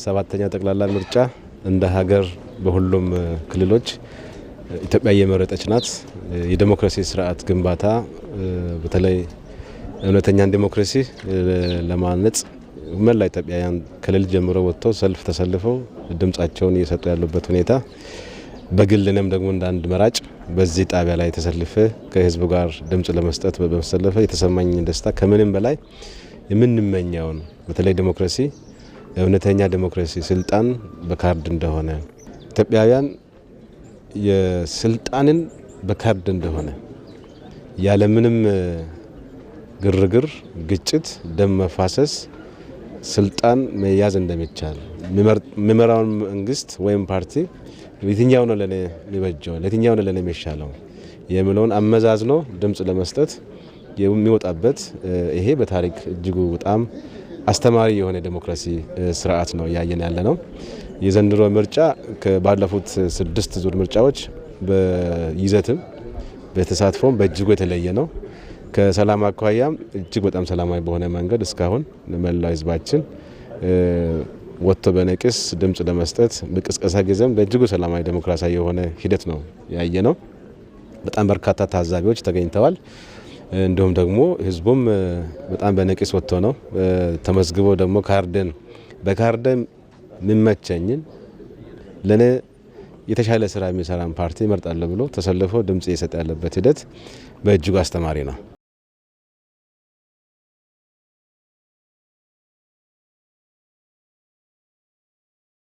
7ኛ ጠቅላላ ምርጫ እንደ ሀገር በሁሉም ክልሎች ኢትዮጵያ እየመረጠች ናት። የዲሞክራሲ ስርዓት ግንባታ በተለይ እውነተኛ ዲሞክራሲ ለማነጽ መላ ኢትዮጵያውያን ክልል ጀምሮ ወጥተው ሰልፍ ተሰልፈው ድምጻቸውን እየሰጡ ያሉበት ሁኔታ በግልንም ደግሞ እንደ አንድ መራጭ በዚህ ጣቢያ ላይ ተሰልፈ ከህዝቡ ጋር ድምጽ ለመስጠት በመሰለፈ የተሰማኝ ደስታ ከምንም በላይ የምንመኘውን በተለይ ዲሞክራሲ እውነተኛ ዲሞክራሲ ስልጣን በካርድ እንደሆነ ኢትዮጵያውያን የስልጣንን በካርድ እንደሆነ ያለምንም ግርግር፣ ግጭት፣ ደም መፋሰስ ስልጣን መያዝ እንደሚቻል የሚመራውን መንግስት ወይም ፓርቲ የትኛው ነው ለኔ የሚበጀው ለትኛው ነው ለኔ የሚሻለው የሚለውን አመዛዝኖ ድምጽ ለመስጠት የሚወጣበት ይሄ በታሪክ እጅጉ በጣም አስተማሪ የሆነ ዲሞክራሲ ስርዓት ነው ያየን ያለ ነው። የዘንድሮ ምርጫ ከባለፉት 6 ዙር ምርጫዎች በይዘትም በተሳትፎም በእጅጉ የተለየ ነው። ከሰላም አኳያም እጅግ በጣም ሰላማዊ በሆነ መንገድ እስካሁን ለመላው ህዝባችን ወጥቶ በነቂስ ድምጽ ለመስጠት በቅስቀሳ ጊዜም በእጅጉ ሰላማዊ ዲሞክራሲያዊ የሆነ ሂደት ነው ያየ ነው። በጣም በርካታ ታዛቢዎች ተገኝተዋል። እንዲሁም ደግሞ ህዝቡም በጣም በነቂስ ወጥቶ ነው ተመዝግቦ ደግሞ ካርድን በካርድም የሚመቸኝን ለኔ የተሻለ ስራ የሚሰራን ፓርቲ እመርጣለሁ ብሎ ተሰልፎ ድምጽ እየሰጠ ያለበት ሂደት በእጅጉ አስተማሪ ነው።